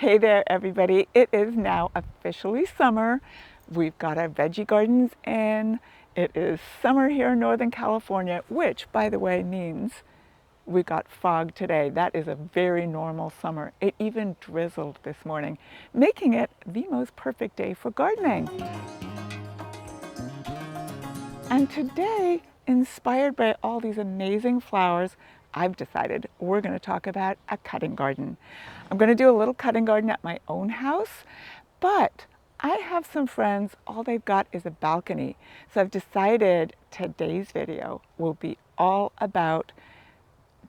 Hey there, everybody. It is now officially summer. We've got our veggie gardens in. It is summer here in Northern California, which, by the way, means we got fog today. That is a very normal summer. It even drizzled this morning, making it the most perfect day for gardening. And today, inspired by all these amazing flowers, I've decided we're going to talk about a cutting garden. I'm going to do a little cutting garden at my own house, but I have some friends, all they've got is a balcony. So I've decided today's video will be all about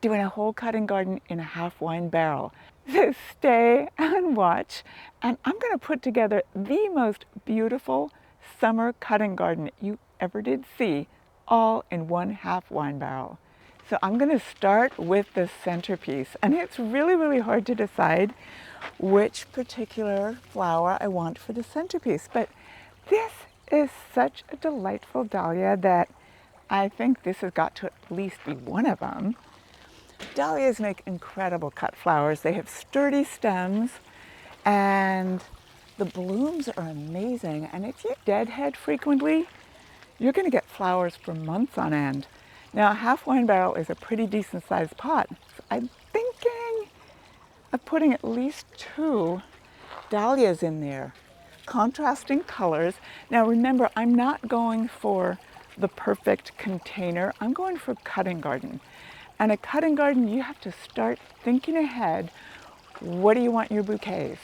doing a whole cutting garden in a half wine barrel. So stay and watch, and I'm going to put together the most beautiful summer cutting garden you ever did see, all in one half wine barrel. So I'm going to start with the centerpiece, and it's really hard to decide which particular flower I want for the centerpiece, but this is such a delightful dahlia that I think this has got to at least be one of them. Dahlias make incredible cut flowers. They have sturdy stems and the blooms are amazing. And if you deadhead frequently, you're going to get flowers for months on end. Now, a half wine barrel is a pretty decent sized pot. So I'm thinking of putting at least 2 dahlias in there, contrasting colors. Now remember, I'm not going for the perfect container. I'm going for cutting garden. And a cutting garden, you have to start thinking ahead. What do you want in your bouquets?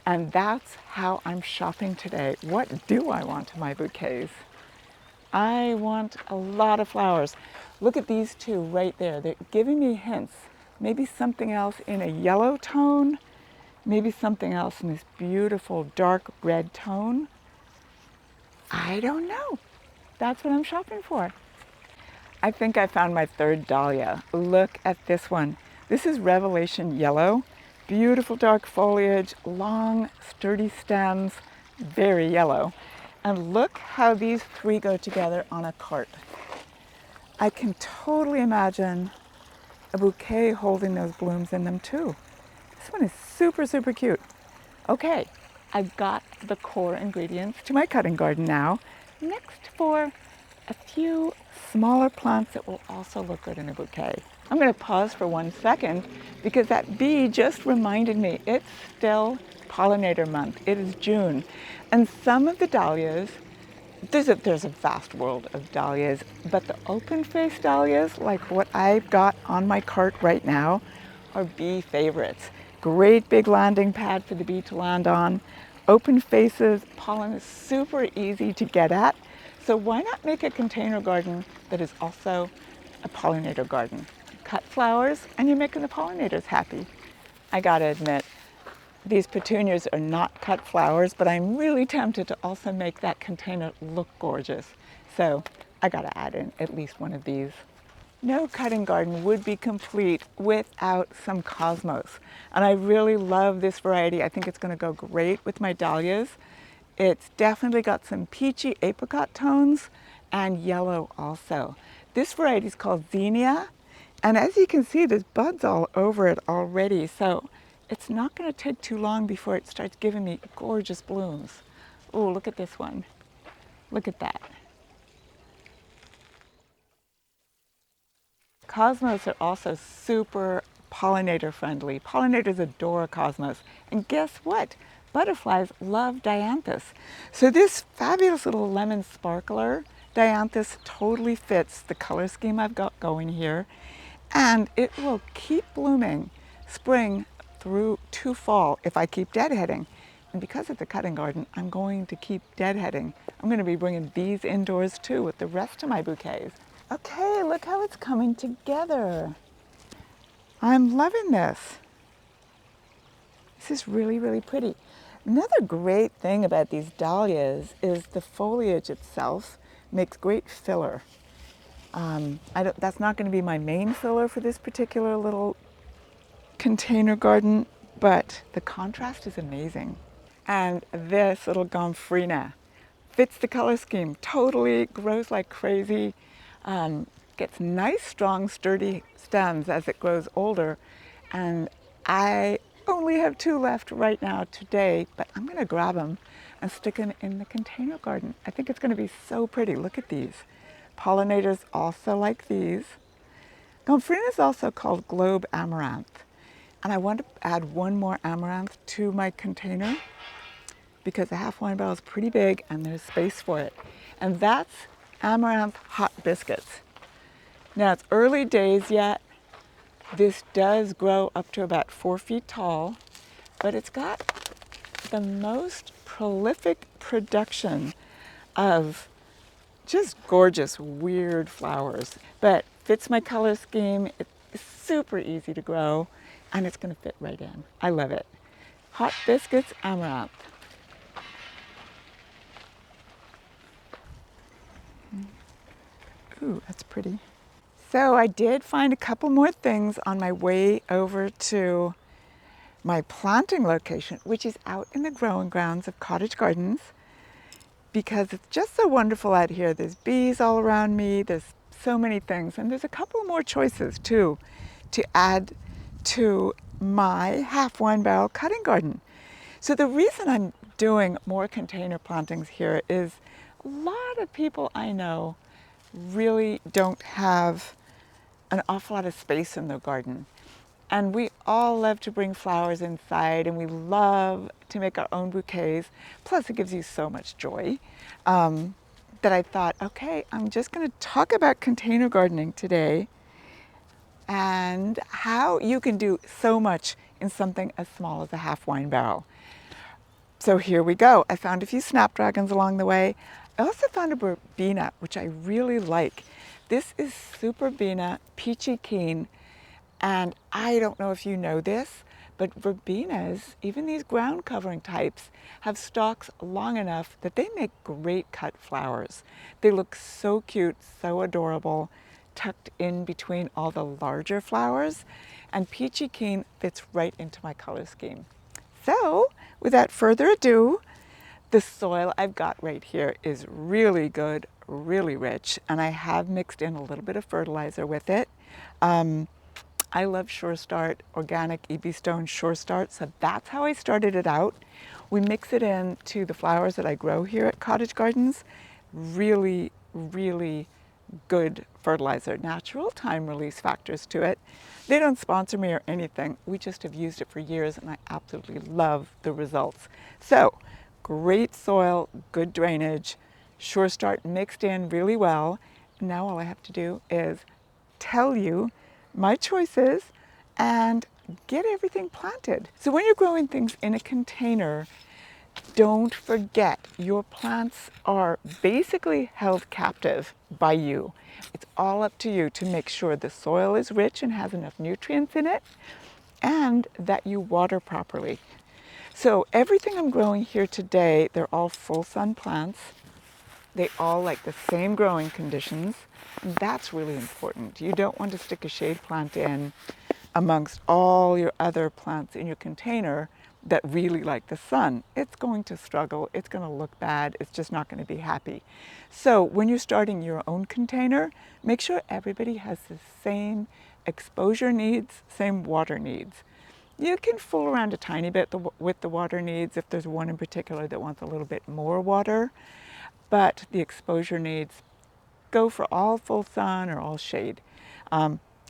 And that's how I'm shopping today. What do I want in my bouquets? I want a lot of flowers. Look at these 2 right there. They're giving me hints. Maybe something else in a yellow tone, maybe something else in this beautiful dark red tone. I don't know. That's what I'm shopping for. I think I found my 3rd dahlia. Look at this one. This is Revelation Yellow. Beautiful dark foliage, long sturdy stems, very yellow. And look how these 3 go together on a cart. I can totally imagine a bouquet holding those blooms in them too. This one is super cute. Okay, I've got the core ingredients to my cutting garden now. Next for a few smaller plants that will also look good in a bouquet. I'm going to pause for 1 second because that bee just reminded me it's still pollinator month. It is June. And some of the dahlias, there's a vast world of dahlias, but the open-faced dahlias, like what I've got on my cart right now, are bee favorites. Great big landing pad for the bee to land on. Open faces, pollen is super easy to get at. So why not make a container garden that is also a pollinator garden? Cut flowers and you're making the pollinators happy. I gotta admit, these petunias are not cut flowers, but I'm really tempted to also make that container look gorgeous. So I gotta add in at least one of these. No cutting garden would be complete without some cosmos. And I really love this variety. I think it's gonna go great with my dahlias. It's definitely got some peachy apricot tones and yellow also. This variety is called Zinnia. And as you can see, there's buds all over it already. So it's not going to take too long before it starts giving me gorgeous blooms. Oh, look at this one. Look at that. Cosmos are also super pollinator friendly. Pollinators adore cosmos. And guess what? Butterflies love dianthus. So this fabulous little lemon sparkler dianthus totally fits the color scheme I've got going here. And it will keep blooming spring through to fall if I keep deadheading. And because it's a cutting garden, I'm going to keep deadheading. I'm going to be bringing these indoors too with the rest of my bouquets. Okay, look how it's coming together. I'm loving this. This is really pretty. Another great thing about these dahlias is the foliage itself makes great filler. That's not going to be my main filler for this particular little container garden, but the contrast is amazing. And this little gomphrena fits the color scheme totally, grows like crazy, gets nice, strong, sturdy stems as it grows older. And I only have 2 left right now today, but I'm going to grab them and stick them in the container garden. I think it's going to be so pretty. Look at these. Pollinators also like these. Gomphrena is also called globe amaranth. And I want to add one more amaranth to my container because the half wine barrel is pretty big and there's space for it. And that's amaranth hot biscuits. Now it's early days yet. This does grow up to about 4 feet tall, but it's got the most prolific production of just gorgeous, weird flowers. But fits my color scheme. It's super easy to grow, and it's going to fit right in. I love it. Hot biscuits, amaranth. Ooh, that's pretty. So I did find a couple more things on my way over to my planting location, which is out in the growing grounds of Cottage Gardens, because it's just so wonderful out here. There's bees all around me, there's so many things, and there's a couple more choices too to add to my half wine barrel cutting garden. So the reason I'm doing more container plantings here is a lot of people I know really don't have an awful lot of space in their garden. And we all love to bring flowers inside, and we love to make our own bouquets. Plus, it gives you so much joy that I thought, okay, I'm just going to talk about container gardening today and how you can do so much in something as small as a half wine barrel. So here we go. I found a few snapdragons along the way. I also found a verbena, which I really like. This is Superbena Peachy Keen, and I don't know if you know this, but verbenas, even these ground covering types, have stalks long enough that they make great cut flowers. They look so cute, so adorable, tucked in between all the larger flowers, and Peachy Keen fits right into my color scheme. So, without further ado, the soil I've got right here is really good, really rich, and I have mixed in a little bit of fertilizer with it. I love Sure Start, organic EB Stone Sure Start, so that's how I started it out. We mix it into the flowers that I grow here at Cottage Gardens. Really, really good fertilizer, natural time release factors to it. They don't sponsor me or anything. We just have used it for years and I absolutely love the results. So, great soil, good drainage, Sure Start mixed in really well. Now all I have to do is tell you my choices and get everything planted. So when you're growing things in a container, don't forget your plants are basically held captive by you. It's all up to you to make sure the soil is rich and has enough nutrients in it and that you water properly. So everything I'm growing here today, they're all full sun plants. They all like the same growing conditions. And that's really important. You don't want to stick a shade plant in amongst all your other plants in your container that really like the sun. It's going to struggle, it's going to look bad, it's just not going to be happy. So when you're starting your own container, make sure everybody has the same exposure needs, same water needs. You can fool around a tiny bit with the water needs if there's one in particular that wants a little bit more water, but the exposure needs, go for all full sun or all shade.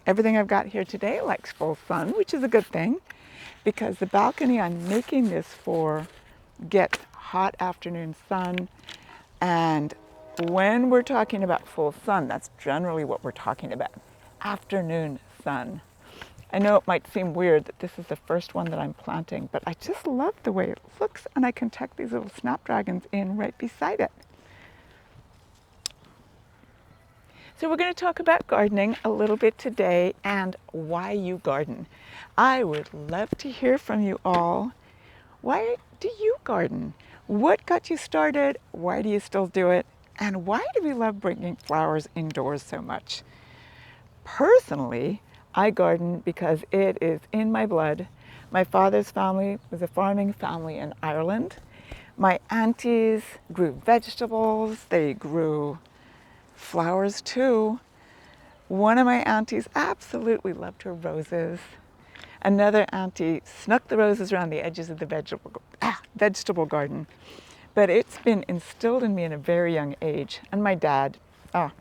Everything I've got here today likes full sun, which is a good thing because the balcony I'm making this for gets hot afternoon sun. And when we're talking about full sun, that's generally what we're talking about, afternoon sun. I know it might seem weird that this is the first one that I'm planting, but I just love the way it looks and I can tuck these little snapdragons in right beside it. So we're going to talk about gardening a little bit today and why you garden. I would love to hear from you all. Why do you garden? What got you started? Why do you still do it? And why do we love bringing flowers indoors so much? Personally, I garden because it is in my blood. My father's family was a farming family in Ireland. My aunties grew vegetables. They grew flowers too. One of my aunties absolutely loved her roses. Another auntie snuck the roses around the edges of the vegetable garden. But it's been instilled in me in a very young age. And my dad, a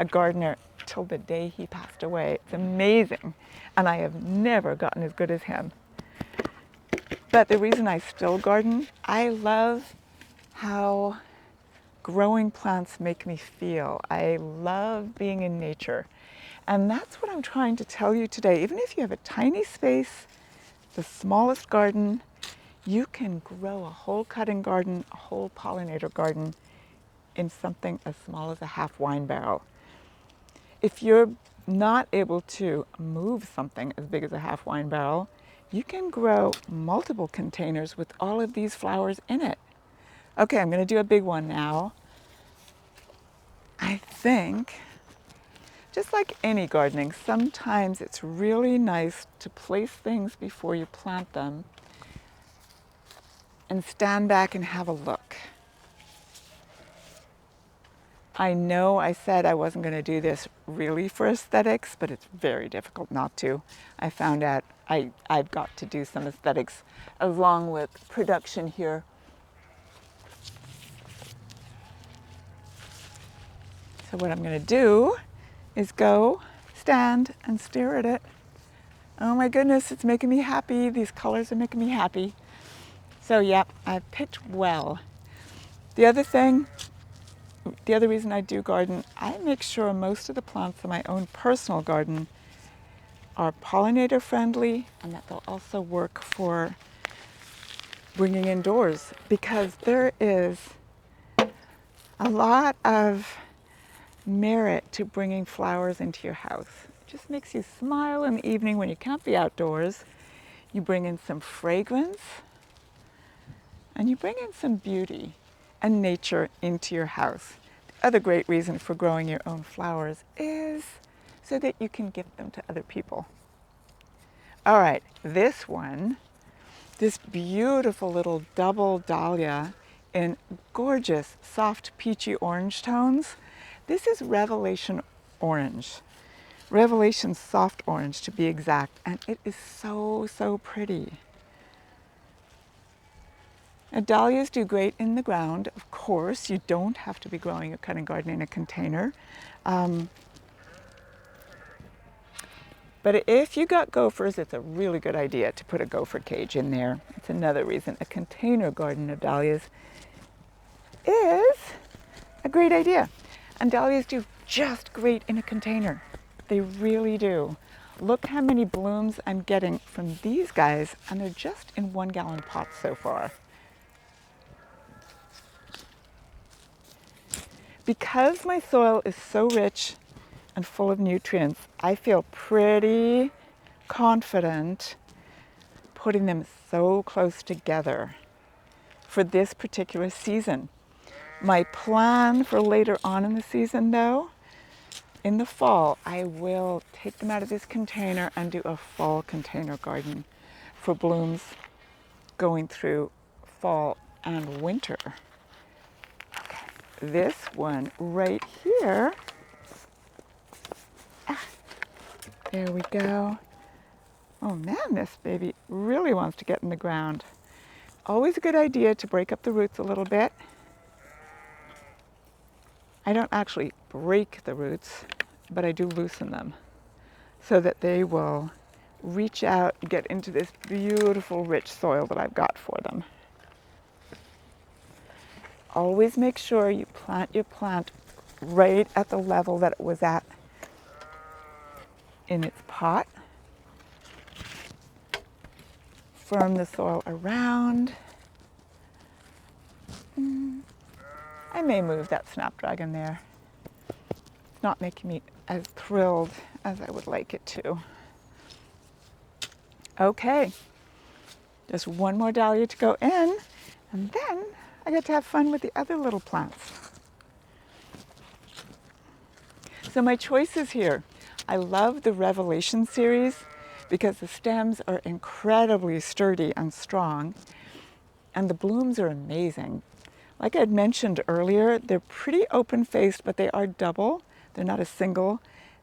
gardener till the day he passed away. It's amazing. And I have never gotten as good as him. But the reason I still garden, I love how growing plants make me feel. I love being in nature. And that's what I'm trying to tell you today. Even if you have a tiny space, the smallest garden, you can grow a whole cutting garden, a whole pollinator garden in something as small as a half wine barrel. If you're not able to move something as big as a half wine barrel, you can grow multiple containers with all of these flowers in it. Okay, I'm going to do a big one now. I think, just like any gardening, sometimes it's really nice to place things before you plant them and stand back and have a look. I know I said I wasn't going to do this really for aesthetics, but it's very difficult not to. I found out I've got to do some aesthetics along with production here. So what I'm going to do is go stand and stare at it. Oh my goodness, it's making me happy. These colors are making me happy. So yeah, I've picked well. The other reason I do garden, I make sure most of the plants in my own personal garden are pollinator friendly and that they'll also work for bringing indoors, because there is a lot of merit to bringing flowers into your house. It just makes you smile in the evening when you can't be outdoors. You bring in some fragrance and you bring in some beauty and nature into your house. The other great reason for growing your own flowers is so that you can give them to other people. All right, this beautiful little double dahlia in gorgeous soft peachy orange tones. This is Revelation Orange, Revelation Soft Orange to be exact, and it is so, so pretty. Now, dahlias do great in the ground. Of course, you don't have to be growing a cutting garden in a container. But if you got gophers, it's a really good idea to put a gopher cage in there. It's another reason a container garden of dahlias is a great idea. And dahlias do just great in a container. They really do. Look how many blooms I'm getting from these guys, and they're just in 1 gallon pots so far. Because my soil is so rich and full of nutrients, I feel pretty confident putting them so close together for this particular season. My plan for later on in the season, though, in the fall, I will take them out of this container and do a fall container garden for blooms going through fall and winter. Okay, this one right here, there we go. Oh man, this baby really wants to get in the ground. Always a good idea to break up the roots a little bit. I don't actually break the roots, but I do loosen them so that they will reach out and get into this beautiful, rich soil that I've got for them. Always make sure you plant your plant right at the level that it was at in its pot. Firm the soil around. I may move that snapdragon there. It's not making me as thrilled as I would like it to. Okay, just one more dahlia to go in, and then I get to have fun with the other little plants. So my choices here, I love the Revelation series because the stems are incredibly sturdy and strong, and the blooms are amazing. Like I had mentioned earlier, they're pretty open-faced, but they are double. They're not a single.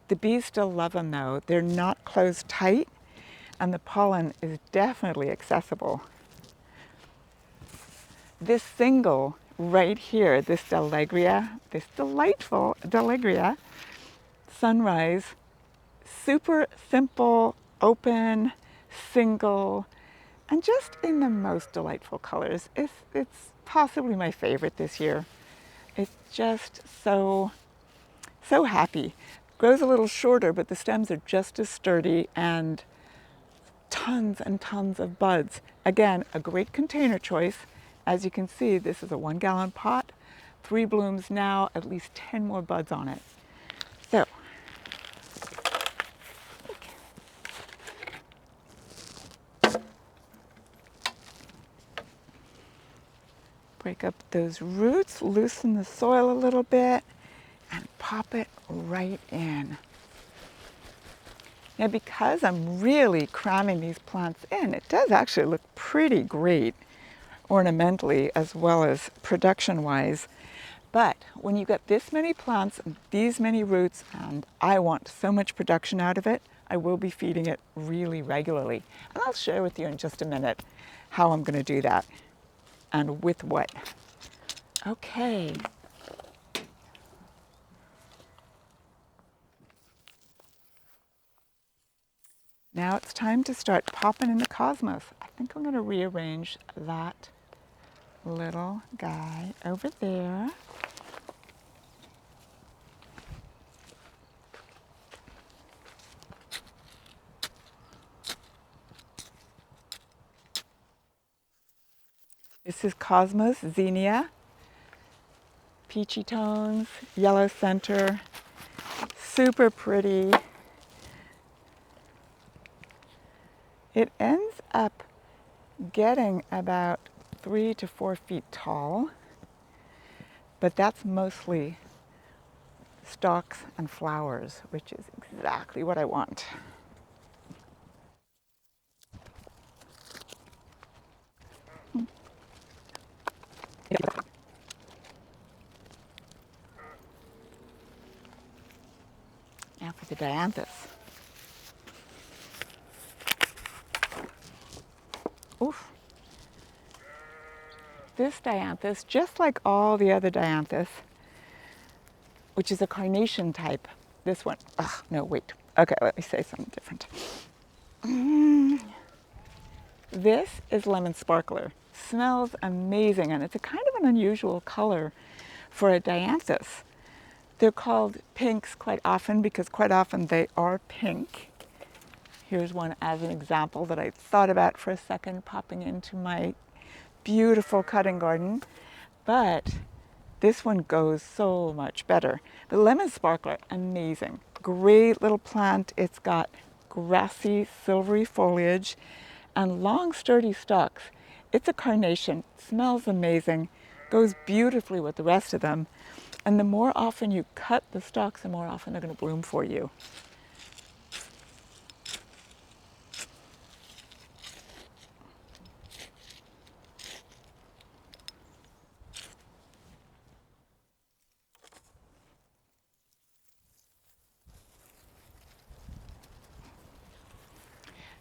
The bees still love them though. They're not closed tight, and the pollen is definitely accessible. This single right here, this Dahlia, this delightful Dahlia, sunrise, super simple, open, single, and just in the most delightful colors. It's possibly my favorite this year. It's just so happy. Grows a little shorter, but the stems are just as sturdy and tons and tons of buds. Again, a great container choice. As you can see, this is a 1-gallon pot, 3 blooms now, at least 10 more buds on it. So, break up those roots, loosen the soil a little bit, and pop it right in. Now, because I'm really cramming these plants in, it does actually look pretty great ornamentally as well as production-wise. But when you get this many plants and these many roots, and I want so much production out of it, I will be feeding it really regularly. And I'll share with you in just a minute how I'm going to do that and with what. Okay. Now it's time to start popping in the cosmos. I think I'm going to rearrange that little guy over there. This is Cosmos Zinnia. Peachy tones, yellow center, super pretty. It ends up getting about 3 to 4 feet tall, but that's mostly stalks and flowers, which is exactly what I want. Now for the dianthus. Oof. This dianthus, just like all the other dianthus, which is a carnation type, this one, no, wait. Okay, let me say something different. This is lemon sparkler. Smells amazing, and it's a kind of an unusual color for a dianthus. They're called pinks quite often because quite often they are pink. Here's one as an example that I thought about for a second, popping into my beautiful cutting garden. But this one goes so much better. The lemon sparkler, amazing. Great little plant. It's got grassy, silvery foliage and long, sturdy stalks. It's a carnation, smells amazing, goes beautifully with the rest of them. And the more often you cut the stalks, the more often they're going to bloom for you.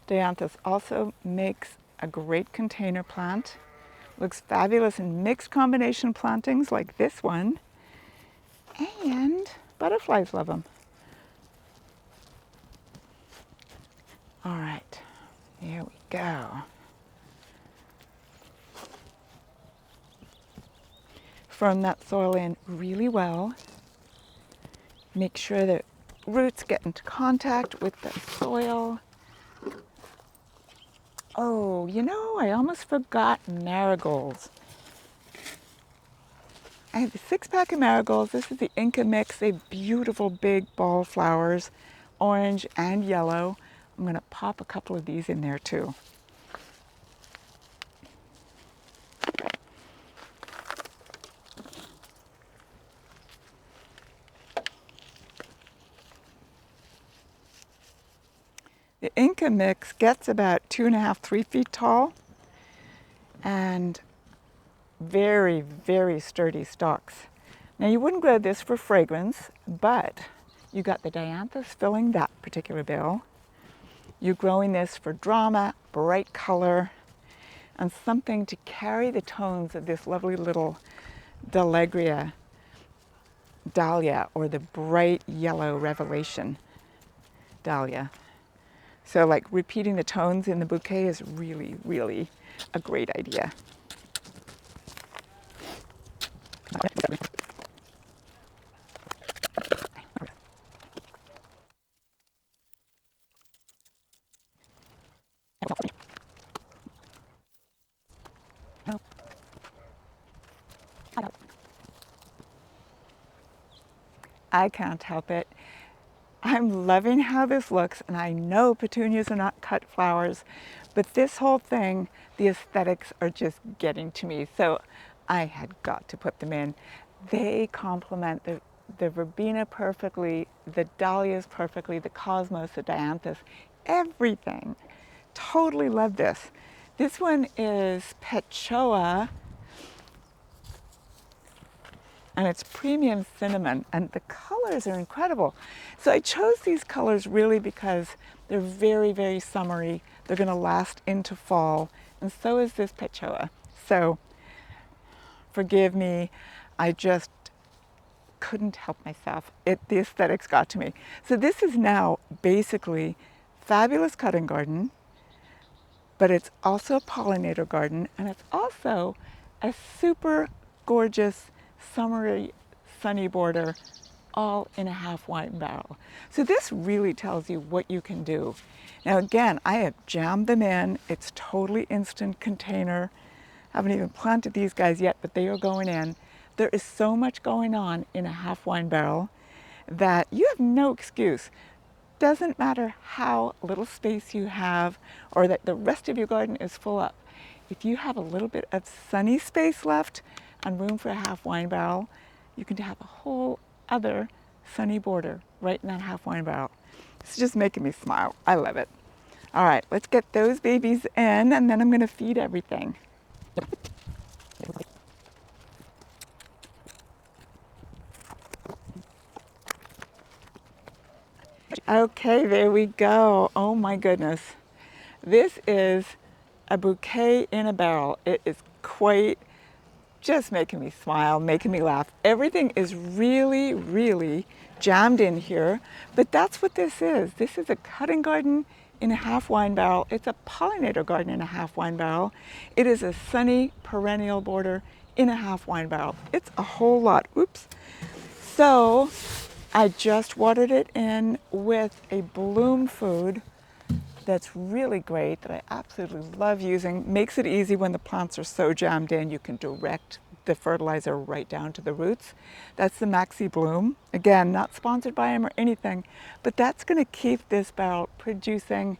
Dianthus also makes a great container plant. Looks fabulous in mixed combination plantings like this one. And butterflies love them. All right, here we go. Firm that soil in really well. Make sure that roots get into contact with the soil. Oh, you know, I almost forgot marigolds. I have a 6-pack of marigolds. This is the Inca mix. They have beautiful big ball flowers, orange and yellow. I'm going to pop a couple of these in there too. The Inca mix gets about 2.5, 3 feet tall and very, very sturdy stalks. Now you wouldn't grow this for fragrance, but you got the dianthus filling that particular bill. You're growing this for drama, bright color, and something to carry the tones of this lovely little dahlia, or the bright yellow revelation dahlia. So like repeating the tones in the bouquet is really, really a great idea. I can't help it. I'm loving how this looks, and I know petunias are not cut flowers, but this whole thing, the aesthetics are just getting to me. So I had got to put them in. They complement the verbena perfectly, the dahlias perfectly, the cosmos, the dianthus, everything. Totally love this. This one is Pechoa, and it's premium cinnamon, and the colors are incredible. So I chose these colors really because they're very, very summery. They're gonna last into fall, and so is this Pechoa. So forgive me, I just couldn't help myself. The aesthetics got to me. So this is now basically fabulous cutting garden, but it's also a pollinator garden, and it's also a super gorgeous summery sunny border, all in a half wine barrel. So this really tells you what you can do. Now again, I have jammed them in. It's totally instant container. Haven't even planted these guys yet, but they are going in. There is so much going on in a half wine barrel that you have no excuse. Doesn't matter how little space you have or that the rest of your garden is full up. If you have a little bit of sunny space left and room for a half wine barrel, you can have a whole other sunny border right in that half wine barrel. It's just making me smile. I love it. All right, let's get those babies in, and then I'm going to feed everything. Okay, there we go. Oh my goodness. This is a bouquet in a barrel. It is quite just making me smile, making me laugh. Everything is really, really jammed in here, but that's what this is. This is a cutting garden in a half wine barrel. It's a pollinator garden in a half wine barrel. It is a sunny perennial border in a half wine barrel. It's a whole lot. Oops. So I just watered it in with a bloom food that's really great, that I absolutely love using. Makes it easy when the plants are so jammed in. You can direct the fertilizer right down to the roots. That's the Maxi Bloom. Again, not sponsored by him or anything, but that's going to keep this barrel producing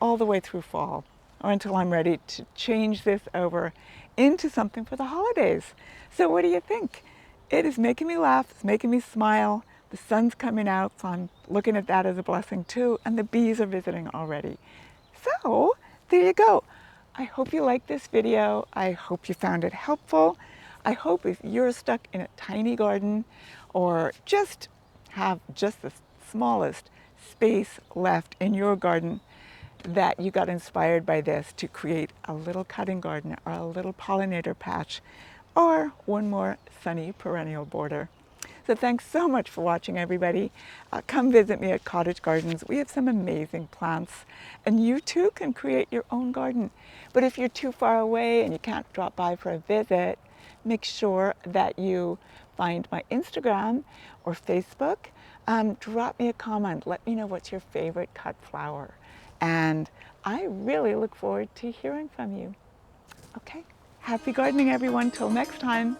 all the way through fall, or until I'm ready to change this over into something for the holidays. So what do you think? It is making me laugh, it's making me smile. The sun's coming out, so I'm looking at that as a blessing too, and the bees are visiting already. So there you go. I hope you liked this video. I hope you found it helpful. I hope if you're stuck in a tiny garden or just have just the smallest space left in your garden, that you got inspired by this to create a little cutting garden or a little pollinator patch or one more sunny perennial border. So thanks so much for watching, everybody. Come visit me at Cottage Gardens. We have some amazing plants, and you too can create your own garden. But if you're too far away and you can't drop by for a visit, make sure that you find my Instagram or Facebook. Drop me a comment. Let me know what's your favorite cut flower. And I really look forward to hearing from you. Okay, happy gardening, everyone. Till next time.